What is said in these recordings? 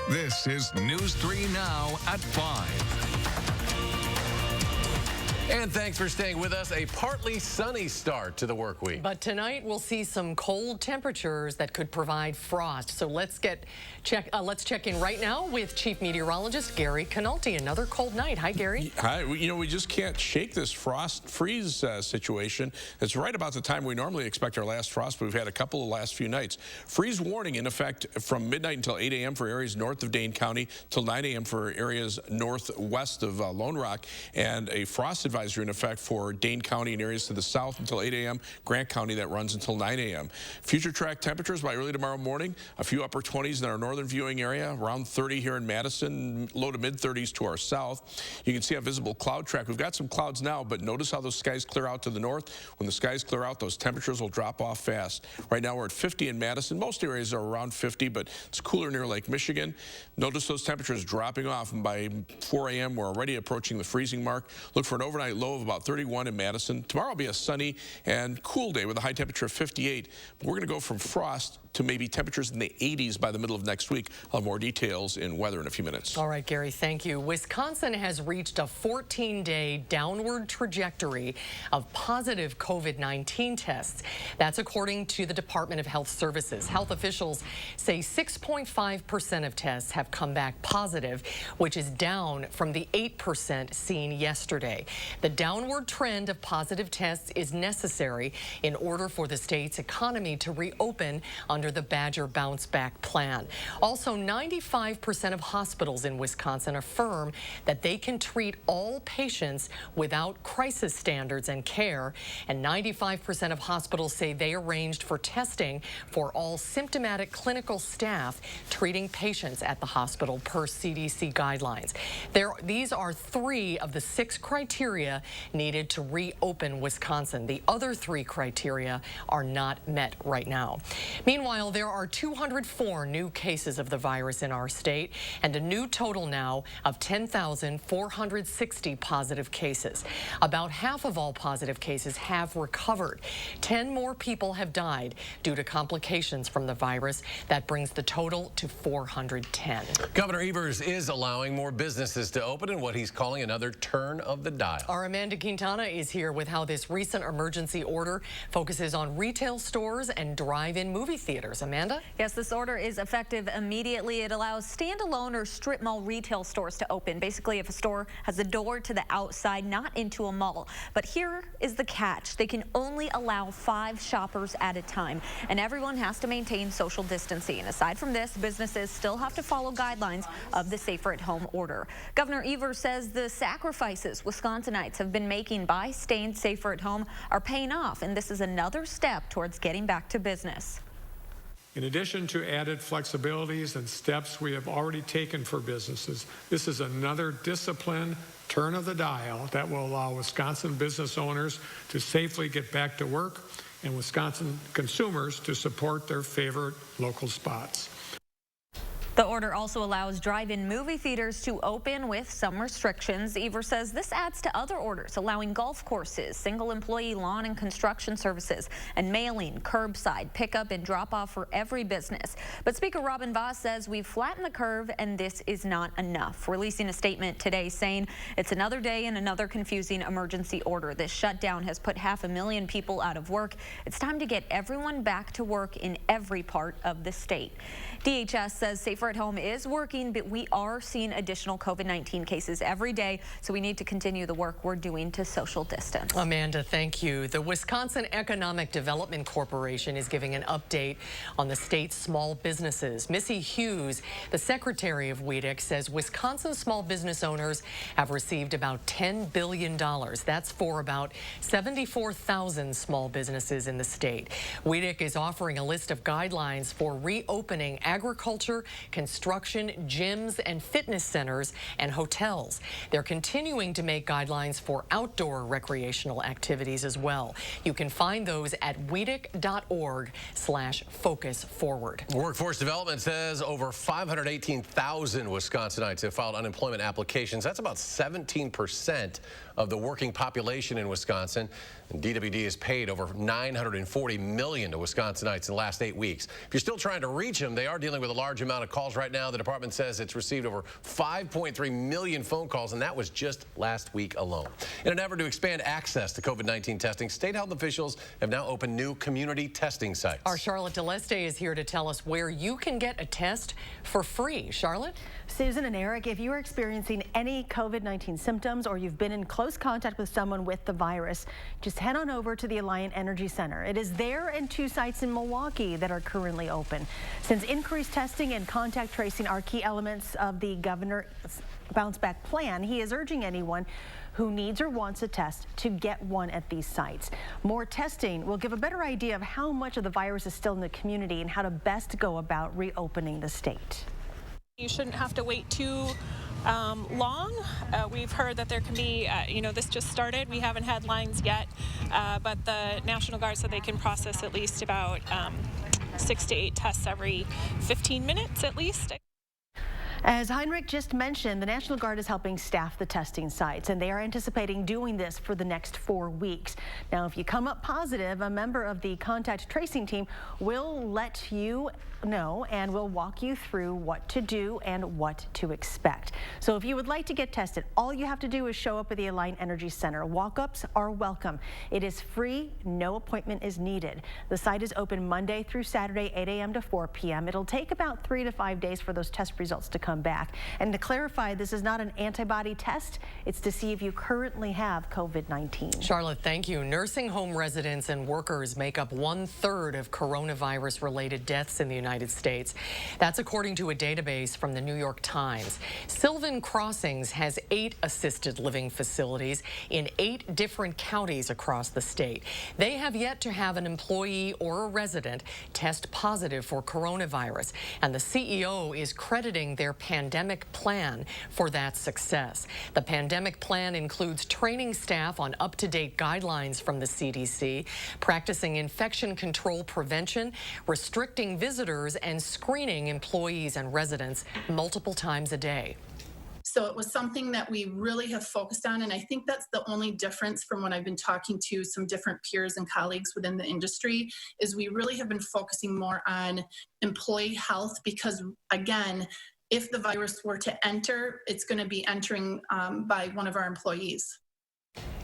This is News 3 Now at 5. And thanks for staying with us. A partly sunny start to the work week. But tonight we'll see some cold temperatures that could provide frost. So let's check in right now with Chief Meteorologist Gary Canalti. Another cold night. Hi, Gary. Hi. We just can't shake this freeze situation. It's right about the time we normally expect our last frost, but we've had a couple of last few nights. Freeze warning in effect from midnight until 8 a.m. for areas north of Dane County, till 9 a.m. for areas northwest of Lone Rock, and a frost advisory in effect for Dane County and areas to the south until 8 a.m. Grant County, that runs until 9 a.m. Future track temperatures by early tomorrow morning, a few upper 20s in our northern viewing area, around 30 here in Madison, low to mid 30s to our south. You can see a visible cloud track. We've got some clouds now, but notice how those skies clear out to the north. When the skies clear out, those temperatures will drop off fast. Right now we're at 50 in Madison. Most areas are around 50, but it's cooler near Lake Michigan. Notice those temperatures dropping off, and by 4 a.m. we're already approaching the freezing mark. Look for an overnight low of about 31 in Madison. Tomorrow will be a sunny and cool day with a high temperature of 58. But we're going to go from frost to maybe temperatures in the 80s by the middle of next week. I'll have more details in weather in a few minutes. All right, Gary, thank you. Wisconsin has reached a 14-day downward trajectory of positive COVID-19 tests. That's according to the Department of Health Services. Health officials say 6.5% of tests have come back positive, which is down from the 8% seen yesterday. The downward trend of positive tests is necessary in order for the state's economy to reopen under the Badger Bounce Back Plan. Also, 95% of hospitals in Wisconsin affirm that they can treat all patients without crisis standards and care, and 95% of hospitals say they arranged for testing for all symptomatic clinical staff treating patients at the hospital per CDC guidelines. These are 3 of the 6 criteria needed to reopen Wisconsin. The other 3 criteria are not met right now. Meanwhile, there are 204 new cases of the virus in our state and a new total now of 10,460 positive cases. About half of all positive cases have recovered. 10 more people have died due to complications from the virus. That brings the total to 410. Governor Evers is allowing more businesses to open in what he's calling another turn of the dial. Our Amanda Quintana is here with how this recent emergency order focuses on retail stores and drive-in movie theaters. Amanda? Yes, this order is effective immediately. It allows standalone or strip mall retail stores to open. Basically, if a store has a door to the outside, not into a mall. But here is the catch. They can only allow 5 shoppers at a time, and everyone has to maintain social distancing. Aside from this, businesses still have to follow guidelines of the Safer at Home order. Governor Evers says the sacrifices Wisconsinites have been making by staying safer at home are paying off, and this is another step towards getting back to business. In addition to added flexibilities and steps we have already taken for businesses, this is another disciplined turn of the dial that will allow Wisconsin business owners to safely get back to work and Wisconsin consumers to support their favorite local spots. The order also allows drive-in movie theaters to open with some restrictions. Evers says this adds to other orders, allowing golf courses, single-employee lawn and construction services, and mailing, curbside, pickup, and drop-off for every business. But Speaker Robin Vos says we've flattened the curve, and this is not enough, releasing a statement today saying it's another day and another confusing emergency order. This shutdown has put 500,000 people out of work. It's time to get everyone back to work in every part of the state. DHS says Safer at Home is working, but we are seeing additional COVID-19 cases every day, so we need to continue the work we're doing to social distance. Amanda, thank you. The Wisconsin Economic Development Corporation is giving an update on the state's small businesses. Missy Hughes, the secretary of WEDC, says Wisconsin small business owners have received about $10 billion. That's for about 74,000 small businesses in the state. WEDC is offering a list of guidelines for reopening agriculture, construction, gyms, and fitness centers and hotels. They're continuing to make guidelines for outdoor recreational activities as well. You can find those at WEDC.org/focusforward. Workforce Development says over 518,000 Wisconsinites have filed unemployment applications. That's about 17% of the working population in Wisconsin. And DWD has paid over $940 million to Wisconsinites in the last 8 weeks. If you're still trying to reach them, they are dealing with a large amount of calls right now. The department says it's received over 5.3 million phone calls, and that was just last week alone. In an effort to expand access to COVID-19 testing, state health officials have now opened new community testing sites. Our Charlotte DeLeste is here to tell us where you can get a test for free. Charlotte? Susan and Eric, if you are experiencing any COVID-19 symptoms or you've been in close contact with someone with the virus, just head on over to the Alliant Energy Center. It is there and 2 sites in Milwaukee that are currently open. Since increased testing and contact tracing are key elements of the governor's bounce back plan, he is urging anyone who needs or wants a test to get one at these sites. More testing will give a better idea of how much of the virus is still in the community and how to best go about reopening the state. You shouldn't have to wait too long. We've heard that there can be, this just started. We haven't had lines yet, but the National Guard said they can process at least about 6 to 8 tests every 15 minutes at least. As Heinrich just mentioned, the National Guard is helping staff the testing sites, and they are anticipating doing this for the next 4 weeks. Now, if you come up positive, a member of the contact tracing team will let you know and will walk you through what to do and what to expect. So if you would like to get tested, all you have to do is show up at the Alliant Energy Center. Walk-ups are welcome. It is free. No appointment is needed. The site is open Monday through Saturday, 8 a.m. to 4 p.m. It'll take about 3 to 5 days for those test results to come back. And to clarify, this is not an antibody test. It's to see if you currently have COVID-19. Charlotte, thank you. Nursing home residents and workers make up 1/3 of coronavirus-related deaths in the United States. That's according to a database from the New York Times. Sylvan Crossings has 8 assisted living facilities in 8 different counties across the state. They have yet to have an employee or a resident test positive for coronavirus, and the CEO is crediting their pandemic plan for that success. The pandemic plan includes training staff on up-to-date guidelines from the CDC, practicing infection control prevention, restricting visitors, and screening employees and residents multiple times a day. So it was something that we really have focused on, and I think that's the only difference from when I've been talking to some different peers and colleagues within the industry, is we really have been focusing more on employee health, because again, if the virus were to enter, it's going to be entering by one of our employees.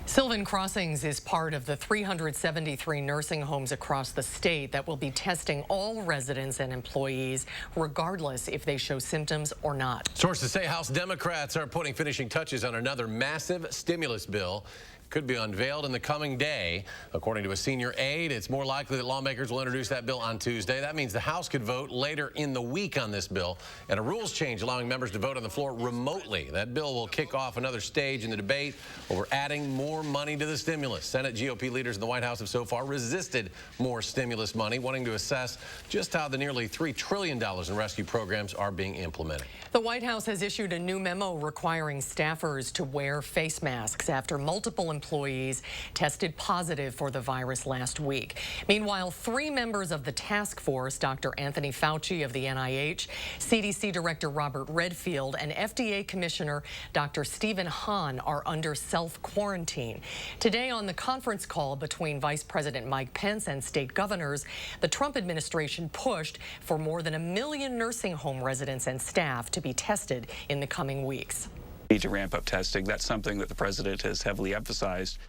Sylvan Crossings is part of the 373 nursing homes across the state that will be testing all residents and employees, regardless if they show symptoms or not. Sources say House Democrats are putting finishing touches on another massive stimulus bill. Could be unveiled in the coming day. According to a senior aide, it's more likely that lawmakers will introduce that bill on Tuesday. That means the House could vote later in the week on this bill, and a rules change allowing members to vote on the floor remotely. That bill will kick off another stage in the debate over adding more money to the stimulus. Senate GOP leaders in the White House have so far resisted more stimulus money, wanting to assess just how the nearly $3 trillion in rescue programs are being implemented. The White House has issued a new memo requiring staffers to wear face masks after multiple employees tested positive for the virus last week. Meanwhile, 3 members of the task force, Dr. Anthony Fauci of the NIH, CDC Director Robert Redfield, and FDA Commissioner Dr. Stephen Hahn are under self-quarantine. Today, on the conference call between Vice President Mike Pence and state governors, the Trump administration pushed for more than 1 million nursing home residents and staff to be tested in the coming weeks. Need to ramp up testing. That's something that the president has heavily emphasized.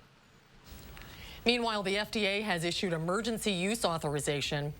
Meanwhile, the FDA has issued emergency use authorization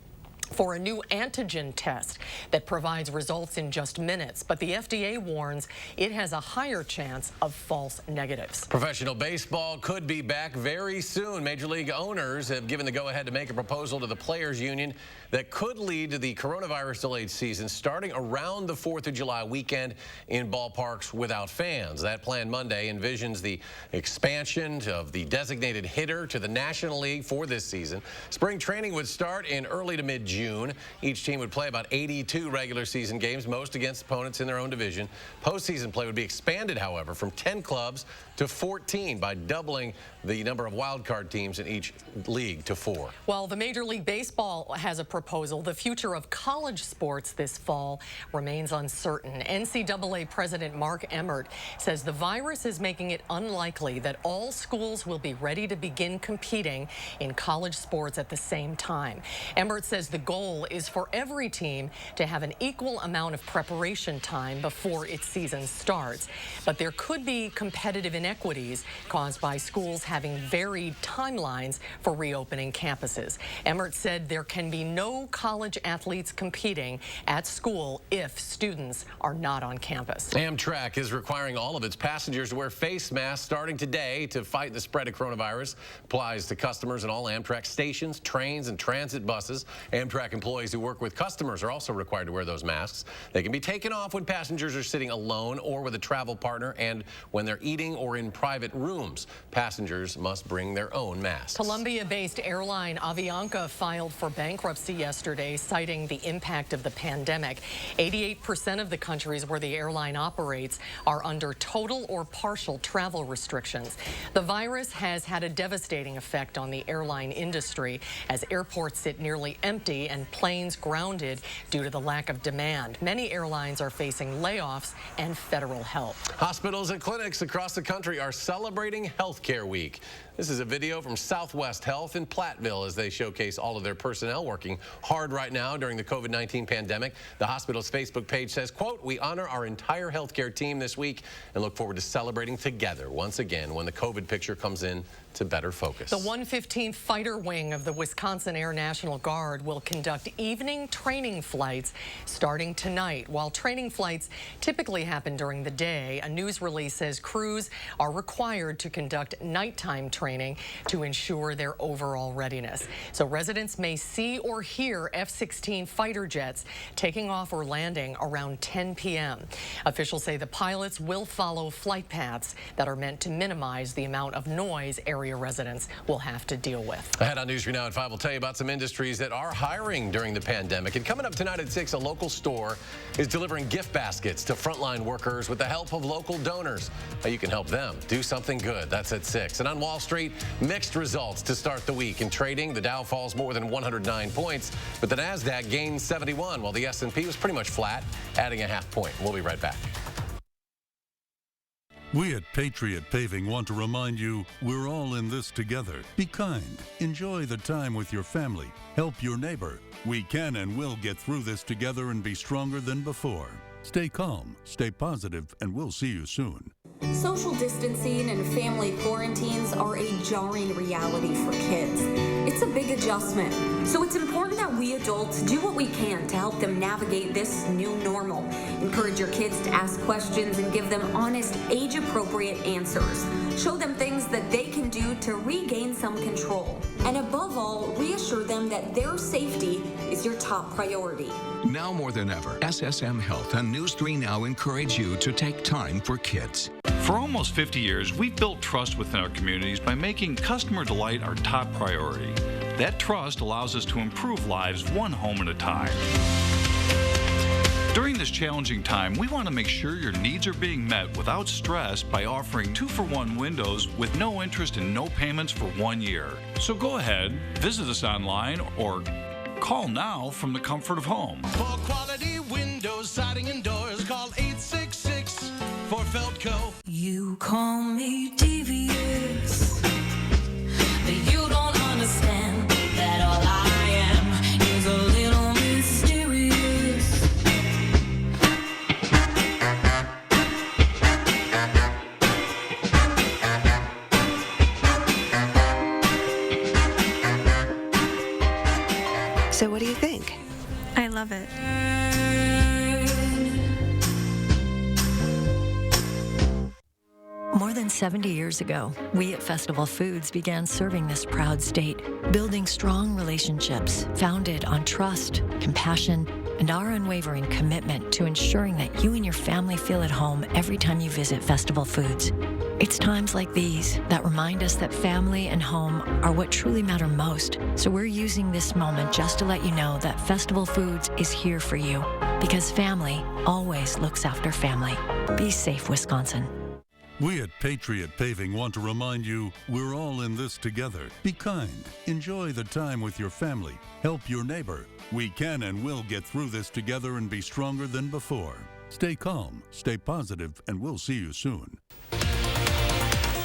for a new antigen test that provides results in just minutes, but the FDA warns it has a higher chance of false negatives. Professional baseball could be back very soon. Major League owners have given the go-ahead to make a proposal to the Players Union that could lead to the coronavirus-delayed season starting around the 4th of July weekend in ballparks without fans. That plan Monday envisions the expansion of the designated hitter to the National League for this season. Spring training would start in early to mid-June. June. Each team would play about 82 regular season games, most against opponents in their own division. Postseason play would be expanded, however, from 10 clubs to 14 by doubling the number of wildcard teams in each league to 4. Well, the Major League Baseball has a proposal. The future of college sports this fall remains uncertain. NCAA President Mark Emmert says the virus is making it unlikely that all schools will be ready to begin competing in college sports at the same time. Emmert says the goal is for every team to have an equal amount of preparation time before its season starts. But there could be competitive inequities caused by schools having varied timelines for reopening campuses. Emmert said there can be no college athletes competing at school if students are not on campus. Amtrak is requiring all of its passengers to wear face masks starting today to fight the spread of coronavirus. Applies to customers in all Amtrak stations, trains, and transit buses. Amtrak employees who work with customers are also required to wear those masks. They can be taken off when passengers are sitting alone or with a travel partner, and when they're eating or in private rooms. Passengers must bring their own masks. Colombia-based airline Avianca filed for bankruptcy yesterday, citing the impact of the pandemic. 88% of the countries where the airline operates are under total or partial travel restrictions. The virus has had a devastating effect on the airline industry as airports sit nearly empty and planes grounded due to the lack of demand. Many airlines are facing layoffs and federal help. Hospitals and clinics across the country are celebrating Healthcare Week. This is a video from Southwest Health in Platteville as they showcase all of their personnel working hard right now during the COVID-19 pandemic. The hospital's Facebook page says, quote, "We honor our entire healthcare team this week and look forward to celebrating together once again when the COVID picture comes in to better focus." The 115th Fighter Wing of the Wisconsin Air National Guard will conduct evening training flights starting tonight. While training flights typically happen during the day, a news release says crews are required to conduct nighttime training to ensure their overall readiness. So residents may see or hear F-16 fighter jets taking off or landing around 10 p.m. Officials say the pilots will follow flight paths that are meant to minimize the amount of noise area residents will have to deal with. Ahead on News 3 Now at 5, we'll tell you about some industries that are hiring during the pandemic. And coming up tonight at 6, a local store is delivering gift baskets to frontline workers with the help of local donors. How you can help them do something good. That's at 6. And on Wall Street, mixed results to start the week. In trading, the Dow falls more than 109 points, but the Nasdaq gains 71, while the S&P was pretty much flat, adding a half point. We'll be right back. We at Patriot Paving want to remind you we're all in this together. Be kind. Enjoy the time with your family. Help your neighbor. We can and will get through this together and be stronger than before. Stay calm, stay positive, and we'll see you soon. Social distancing and family quarantines are a jarring reality for kids. It's a big adjustment, so it's important that we adults do what we can to help them navigate this new normal. Encourage your kids to ask questions and give them honest, age-appropriate answers. Show them things that they can do to regain some control. And above all, reassure them that their safety is your top priority. Now more than ever, SSM Health and News 3 Now encourage you to take time for kids. For almost 50 years, we've built trust within our communities by making customer delight our top priority. That trust allows us to improve lives one home at a time. During this challenging time, we want to make sure your needs are being met without stress by offering 2-for-1 windows with no interest and no payments for 1 year. So go ahead, visit us online, or call now from the comfort of home. For quality windows, siding, and doors, call 866 for Feldco. You call me devious, but you don't understand that all I am is a little mysterious. So what do you think? I love it. More than 70 years ago, we at Festival Foods began serving this proud state, building strong relationships founded on trust, compassion, and our unwavering commitment to ensuring that you and your family feel at home every time you visit Festival Foods. It's times like these that remind us that family and home are what truly matter most. So we're using this moment just to let you know that Festival Foods is here for you, because family always looks after family. Be safe, Wisconsin. We at Patriot Paving want to remind you we're all in this together. Be kind. Enjoy the time with your family. Help your neighbor. We can and will get through this together and be stronger than before. Stay calm, stay positive, and we'll see you soon.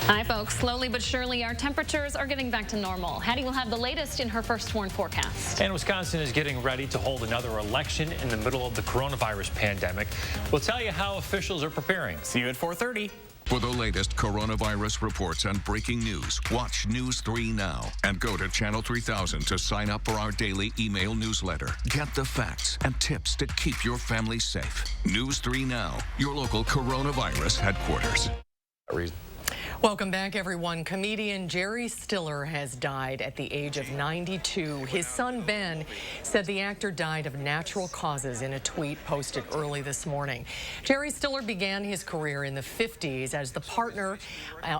Hi, folks. Slowly but surely, our temperatures are getting back to normal. Hattie will have the latest in her first sworn forecast. And Wisconsin is getting ready to hold another election in the middle of the coronavirus pandemic. We'll tell you how officials are preparing. See you at 4:30. For the latest coronavirus reports and breaking news, watch News 3 now and go to Channel 3000 to sign up for our daily email newsletter. Get the facts and tips to keep your family safe. News 3 Now, your local coronavirus headquarters. Welcome back, everyone. Comedian Jerry Stiller has died at the age of 92. His son, Ben, said the actor died of natural causes in a tweet posted early this morning. Jerry Stiller began his career in the 50s as the partner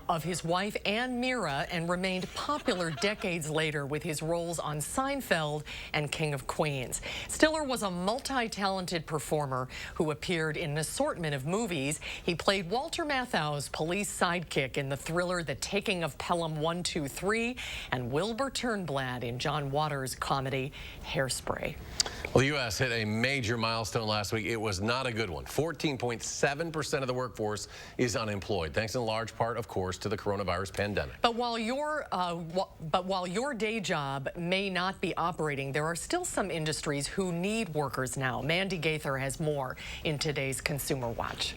of his wife, Ann Mira, and remained popular decades later with his roles on Seinfeld and King of Queens. Stiller was a multi-talented performer who appeared in an assortment of movies. He played Walter Matthau's police sidekick in the thriller The Taking of Pelham 1, 2, 3, and Wilbur Turnblad in John Waters' comedy Hairspray. Well, the U.S. hit a major milestone last week. It was not a good one. 14.7% of the workforce is unemployed, thanks in large part, of course, to the coronavirus pandemic. But while your day job may not be operating, there are still some industries who need workers now. Mandy Gaither has more in today's Consumer Watch.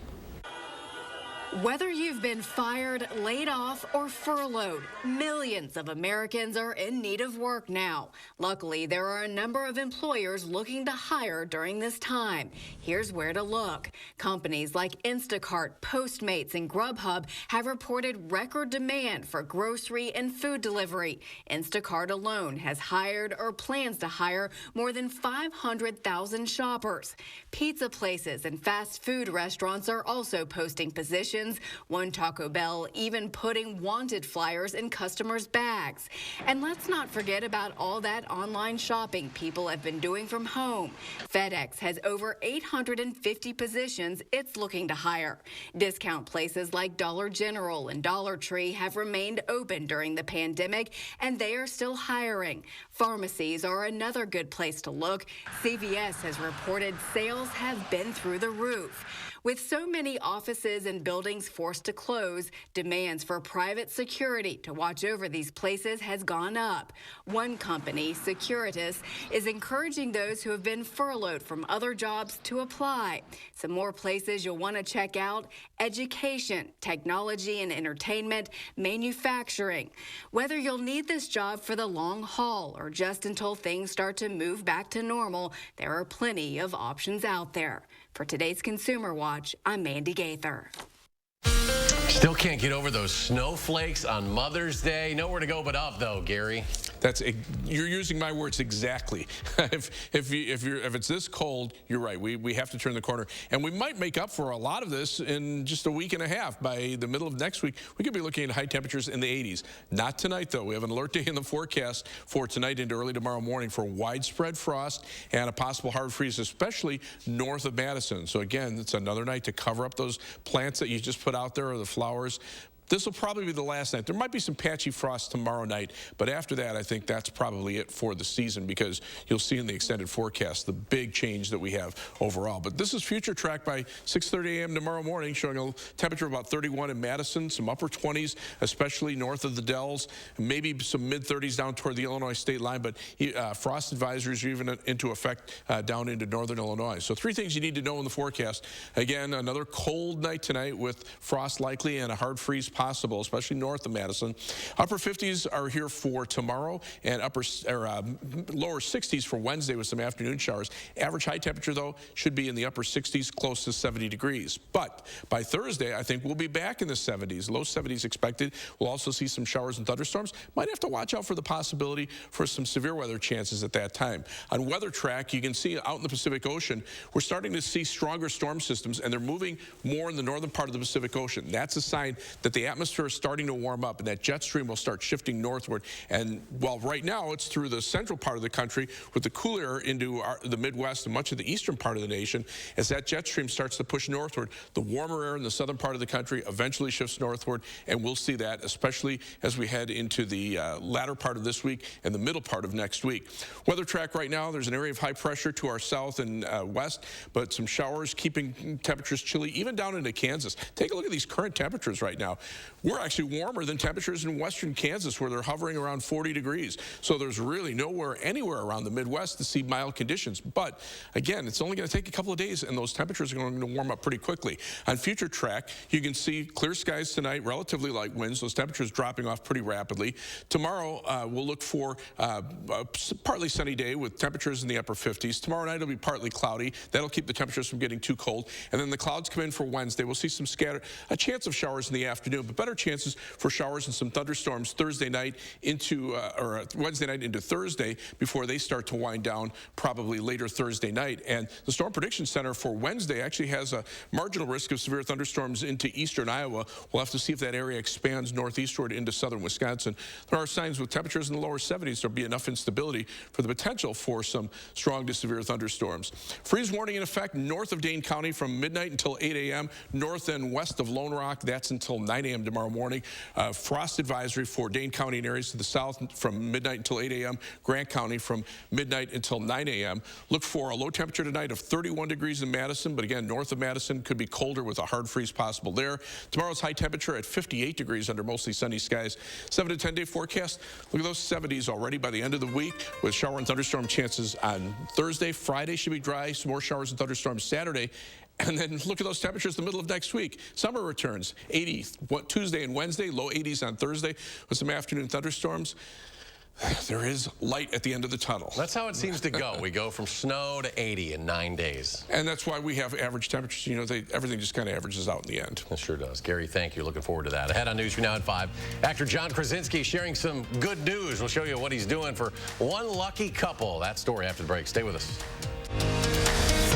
Whether you've been fired, laid off, or furloughed, millions of Americans are in need of work now. Luckily, there are a number of employers looking to hire during this time. Here's where to look. Companies like Instacart, Postmates, and Grubhub have reported record demand for grocery and food delivery. Instacart alone has hired or plans to hire more than 500,000 shoppers. Pizza places and fast food restaurants are also posting positions. One Taco Bell even putting wanted flyers in customers' bags. And let's not forget about all that online shopping people have been doing from home. FedEx has over 850 positions it's looking to hire. Discount places like Dollar General and Dollar Tree have remained open during the pandemic, and they are still hiring. Pharmacies are another good place to look. CVS has reported sales have been through the roof. With so many offices and buildings forced to close, demands for private security to watch over these places has gone up. One company, Securitas, is encouraging those who have been furloughed from other jobs to apply. Some more places you'll want to check out: education, technology and entertainment, manufacturing. Whether you'll need this job for the long haul or just until things start to move back to normal, there are plenty of options out there. For today's Consumer Watch, I'm Mandy Gaither. Still can't get over those snowflakes on Mother's Day. Nowhere to go but up, though, Gary. You're using my words exactly. If it's this cold, you're right. We have to turn the corner, and we might make up for a lot of this in just a week and a half. By the middle of next week, we could be looking at high temperatures in the 80s. Not tonight, though. We have an alert day in the forecast for tonight into early tomorrow morning for widespread frost and a possible hard freeze, especially north of Madison. So again, it's another night to cover up those plants that you just put out there, or the flowers. This will probably be the last night. There might be some patchy frost tomorrow night, but after that, I think that's probably it for the season, because you'll see in the extended forecast the big change that we have overall. But this is future track by 6:30 a.m. tomorrow morning, showing a temperature of about 31 in Madison, some upper 20s, especially north of the Dells, maybe some mid-30s down toward the Illinois state line, but frost advisories are even into effect down into northern Illinois. So 3 things you need to know in the forecast. Again, another cold night tonight with frost likely and a hard freeze possible, especially north of Madison. Upper 50s are here for tomorrow, and lower 60s for Wednesday with some afternoon showers. Average high temperature, though, should be in the upper 60s, close to 70 degrees. But by Thursday, I think we'll be back in the 70s. Low 70s expected. We'll also see some showers and thunderstorms. Might have to watch out for the possibility for some severe weather chances at that time. On Weather Track, you can see out in the Pacific Ocean, we're starting to see stronger storm systems, and they're moving more in the northern part of the Pacific Ocean. That's a sign that the the atmosphere is starting to warm up, and that jet stream will start shifting northward. And while right now it's through the central part of the country with the cool air into the Midwest and much of the eastern part of the nation, as that jet stream starts to push northward, the warmer air in the southern part of the country eventually shifts northward, and we'll see that especially as we head into the latter part of this week and the middle part of next week. Weather track right now, there's an area of high pressure to our south and west, but some showers keeping temperatures chilly even down into Kansas. Take a look at these current temperatures right now. We're actually warmer than temperatures in western Kansas, where they're hovering around 40 degrees. So there's really anywhere around the Midwest to see mild conditions. But again, it's only going to take a couple of days, and those temperatures are going to warm up pretty quickly. On future track, you can see clear skies tonight, relatively light winds, those temperatures dropping off pretty rapidly. Tomorrow, we'll look for a partly sunny day with temperatures in the upper 50s. Tomorrow night, it'll be partly cloudy. That'll keep the temperatures from getting too cold. And then the clouds come in for Wednesday. We'll see some a chance of showers in the afternoon, but better chances for showers and some thunderstorms Thursday night into, or Wednesday night into Thursday before they start to wind down probably later Thursday night. And the Storm Prediction Center for Wednesday actually has a marginal risk of severe thunderstorms into eastern Iowa. We'll have to see if that area expands northeastward into southern Wisconsin. There are signs with temperatures in the lower 70s, there'll be enough instability for the potential for some strong to severe thunderstorms. Freeze warning in effect north of Dane County from midnight until 8 a.m. North and west of Lone Rock, that's until 9 a.m. tomorrow morning. Frost advisory for Dane County and areas to the south from midnight until 8 a.m. Grant County from midnight until 9 a.m. Look for a low temperature tonight of 31 degrees in Madison, but again, north of Madison could be colder with a hard freeze possible there. Tomorrow's high temperature at 58 degrees under mostly sunny skies. 7 to 10 day forecast. Look at those 70s already by the end of the week with shower and thunderstorm chances on Thursday. Friday should be dry. Some more showers and thunderstorms Saturday. And then look at those temperatures in the middle of next week. Summer returns, 80 Tuesday and Wednesday, low 80s on Thursday with some afternoon thunderstorms. There is light at the end of the tunnel. That's how it seems to go. We go from snow to 80 in 9 days. And that's why we have average temperatures. You know, everything just kind of averages out in the end. It sure does. Gary, thank you. Looking forward to that. Ahead on News 3 Now at 5, actor John Krasinski sharing some good news. We'll show you what he's doing for one lucky couple. That story after the break. Stay with us.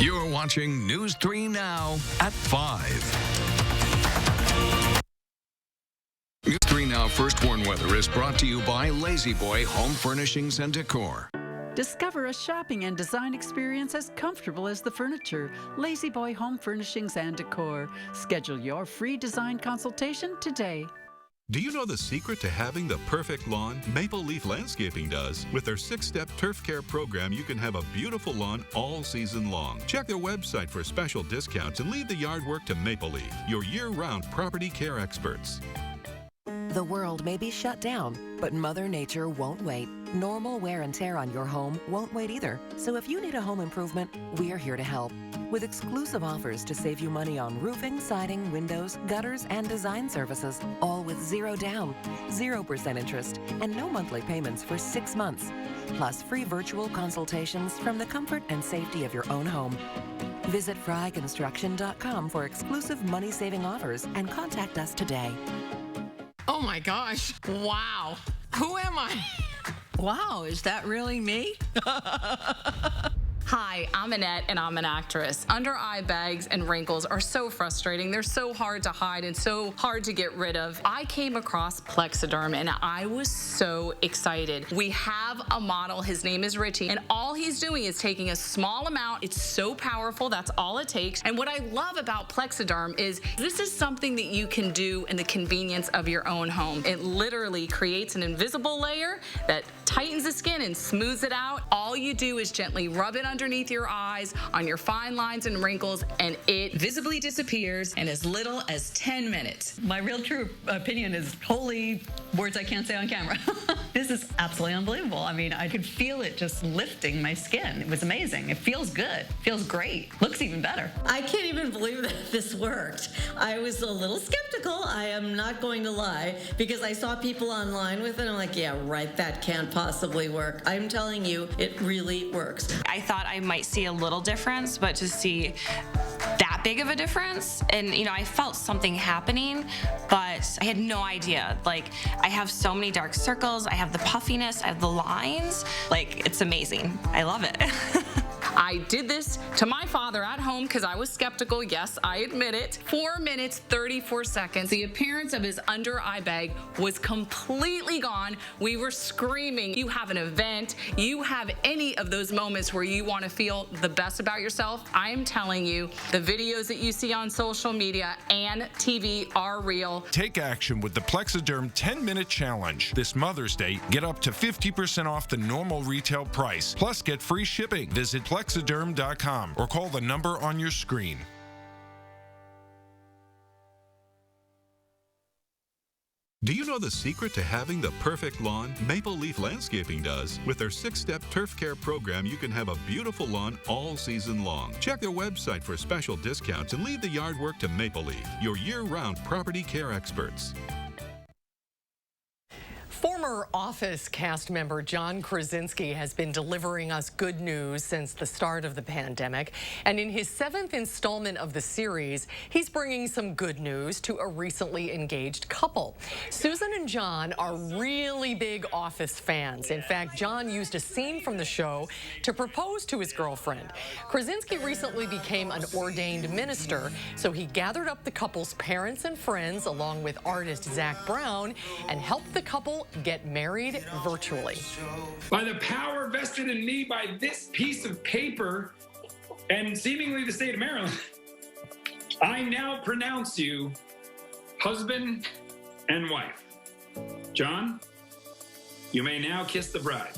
You're watching News 3 Now at 5. News 3 Now First Warn Weather is brought to you by Lazy Boy Home Furnishings and Decor. Discover a shopping and design experience as comfortable as the furniture. Lazy Boy Home Furnishings and Decor. Schedule your free design consultation today. Do you know the secret to having the perfect lawn? Maple Leaf Landscaping does. With their 6-step turf care program, you can have a beautiful lawn all season long. Check their website for special discounts and leave the yard work to Maple Leaf, your year-round property care experts. The world may be shut down, but Mother Nature won't wait. Normal wear and tear on your home won't wait either. So if you need a home improvement, we're here to help. With exclusive offers to save you money on roofing, siding, windows, gutters, and design services, all with zero down, 0% interest, and no monthly payments for 6 months. Plus free virtual consultations from the comfort and safety of your own home. Visit fryconstruction.com for exclusive money-saving offers and contact us today. Oh my gosh. Wow. Who am I? Wow, is that really me? Hi, I'm Annette, and I'm an actress. Under-eye bags and wrinkles are so frustrating. They're so hard to hide and so hard to get rid of. I came across Plexiderm, and I was so excited. We have a model. His name is Richie, and all he's doing is taking a small amount. It's so powerful. That's all it takes. And what I love about Plexiderm is this is something that you can do in the convenience of your own home. It literally creates an invisible layer that tightens the skin and smooths it out. All you do is gently rub it underneath your eyes, on your fine lines and wrinkles, and it visibly disappears in as little as 10 minutes. My real true opinion is holy words I can't say on camera. This is absolutely unbelievable. I mean, I could feel it just lifting my skin. It was amazing. It feels good. Feels great. Looks even better. I can't even believe that this worked. I was a little skeptical, I am not going to lie, because I saw people online with it, and I'm like, yeah, right, that can't possibly work. I'm telling you, it really works. I thought I might see a little difference, but to see that big of a difference, and you know, I felt something happening, but I had no idea. Like, I have so many dark circles, I have the puffiness, I have the lines. Like, it's amazing. I love it. I did this to my father at home because I was skeptical. Yes, I admit it. 4 minutes, 34 seconds. The appearance of his under eye bag was completely gone. We were screaming. You have an event, you have any of those moments where you want to feel the best about yourself. I am telling you, the videos that you see on social media and TV are real. Take action with the Plexiderm 10-minute challenge. This Mother's Day, get up to 50% off the normal retail price, plus get free shipping. Visit Plexiderm.com or call the number on your screen. Do you know the secret to having the perfect lawn? Maple Leaf Landscaping does. With their 6-step turf care program, you can have a beautiful lawn all season long. Check their website for special discounts and leave the yard work to Maple Leaf, your year-round property care experts. Former Office cast member John Krasinski has been delivering us good news since the start of the pandemic. And in his 7th installment of the series, he's bringing some good news to a recently engaged couple. Susan and John are really big Office fans. In fact, John used a scene from the show to propose to his girlfriend. Krasinski recently became an ordained minister, so he gathered up the couple's parents and friends along with artist Zach Brown and helped the couple get married virtually. By the power vested in me by this piece of paper and seemingly the state of Maryland, I now pronounce you husband and wife. John, you may now kiss the bride.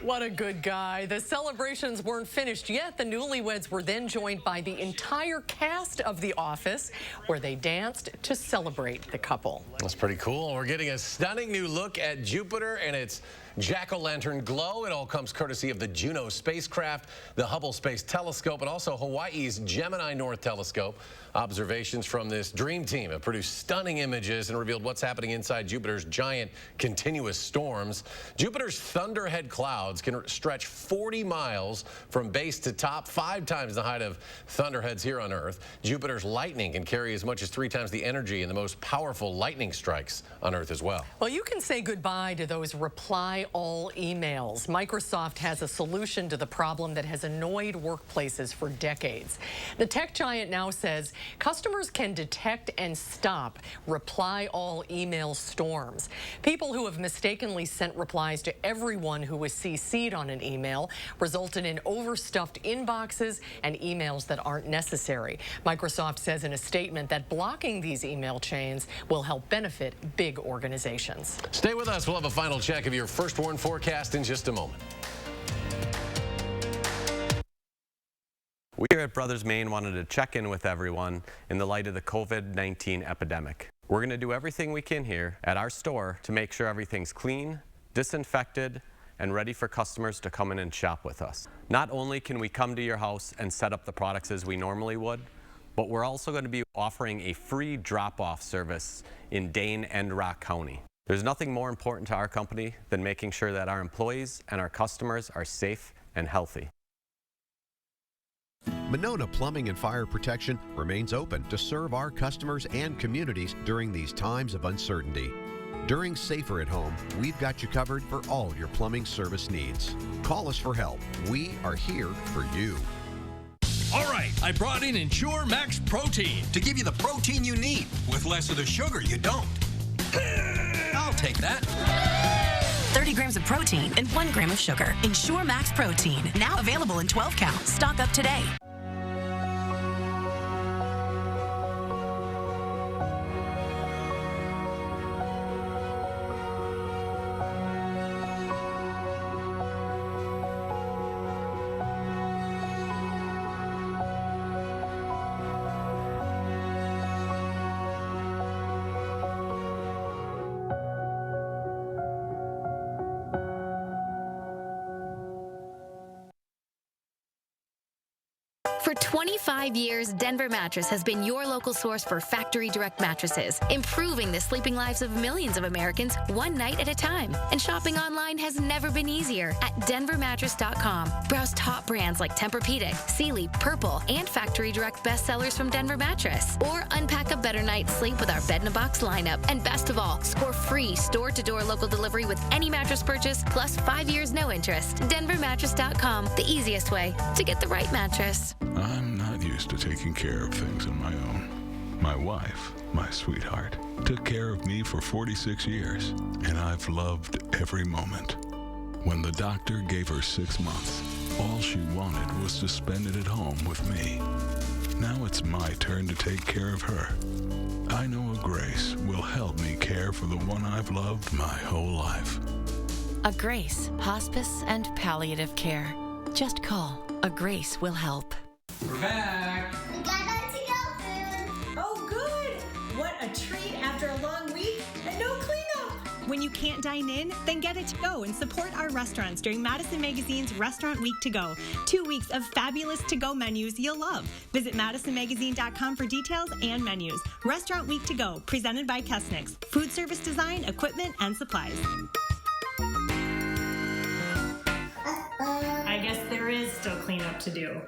What a good guy. The celebrations weren't finished yet. The newlyweds were then joined by the entire cast of The Office, where they danced to celebrate the couple. That's pretty cool. We're getting a stunning new look at Jupiter and its jack-o'-lantern glow. It all comes courtesy of the Juno spacecraft, the Hubble Space Telescope, and also Hawaii's Gemini North Telescope. Observations from this dream team have produced stunning images and revealed what's happening inside Jupiter's giant continuous storms. Jupiter's thunderhead clouds can stretch 40 miles from base to top, 5 times the height of thunderheads here on Earth. Jupiter's lightning can carry as much as 3 times the energy in the most powerful lightning strikes on Earth as well. Well, you can say goodbye to those reply all emails. Microsoft has a solution to the problem that has annoyed workplaces for decades. The tech giant now says customers can detect and stop reply all email storms. People who have mistakenly sent replies to everyone who was CC'd on an email resulted in overstuffed inboxes and emails that aren't necessary. Microsoft says in a statement that blocking these email chains will help benefit big organizations. Stay with us. We'll have a final check of your first warn forecast in just a moment. We here at Brothers Maine wanted to check in with everyone in the light of the COVID-19 epidemic. We're going to do everything we can here at our store to make sure everything's clean, disinfected, and ready for customers to come in and shop with us. Not only can we come to your house and set up the products as we normally would, but we're also going to be offering a free drop-off service in Dane and Rock County. There's nothing more important to our company than making sure that our employees and our customers are safe and healthy. Monona Plumbing and Fire Protection remains open to serve our customers and communities during these times of uncertainty. During Safer at Home, we've got you covered for all your plumbing service needs. Call us for help. We are here for you. All right, I brought in Ensure Max Protein to give you the protein you need with less of the sugar you don't. I'll take that. 30 grams of protein and 1 gram of sugar. Ensure Max Protein. Now available in 12 count. Stock up today. For 25 years, Denver Mattress has been your local source for factory direct mattresses, improving the sleeping lives of millions of Americans one night at a time. And shopping online has never been easier at denvermattress.com. Browse top brands like Tempur-Pedic, Sealy, Purple, and factory direct bestsellers from Denver Mattress. Or unpack a better night's sleep with our bed-in-a-box lineup. And best of all, score free store-to-door local delivery with any mattress purchase, plus 5 years no interest. denvermattress.com, the easiest way to get the right mattress. I'm not used to taking care of things on my own. My wife, my sweetheart, took care of me for 46 years, and I've loved every moment. When the doctor gave her 6 months, all she wanted was to spend it at home with me. Now it's my turn to take care of her. I know a Grace will help me care for the one I've loved my whole life. A Grace, hospice and palliative care. Just call. A Grace will help. We're back. We got our to-go food. Oh, good. What a treat after a long week and no cleanup. When you can't dine in, then get it to go and support our restaurants during Madison Magazine's Restaurant Week to Go. 2 weeks of fabulous to-go menus you'll love. Visit madisonmagazine.com for details and menus. Restaurant Week to Go, presented by Kesnick's. Food service design, equipment, and supplies. I guess there is still cleanup to do.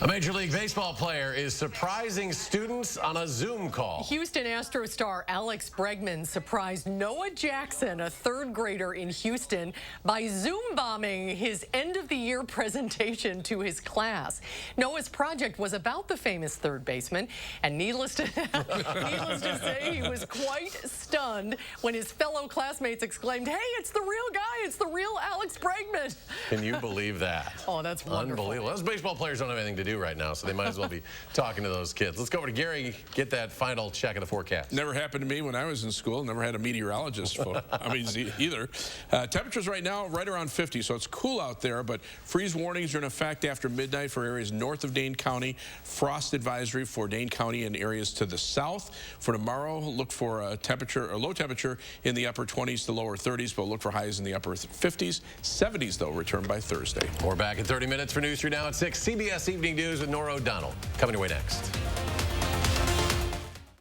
A Major League Baseball player is surprising students on a Zoom call. Houston Astros star Alex Bregman surprised Noah Jackson, a third grader in Houston, by Zoom bombing his end-of-the-year presentation to his class. Noah's project was about the famous third baseman, and needless to say, he was quite stunned when his fellow classmates exclaimed, "Hey, it's the real guy, it's the real Alex Bregman." Can you believe that? Oh, that's wonderful. Unbelievable. Those baseball players don't have anything to do right now, so they might as well be talking to those kids. Let's go over to Gary, get that final check of the forecast. Never happened to me when I was in school. Never had a meteorologist either. Temperatures right now right around 50, so it's cool out there, but freeze warnings are in effect after midnight for areas north of Dane County. Frost advisory for Dane County and areas to the south. For tomorrow, look for a low temperature in the upper 20s to lower 30s, but look for highs in the upper 50s. 70s, though, return by Thursday. We're back in 30 minutes for News 3 Now at 6. CBS Evening News with Nora O'Donnell. Coming your way next.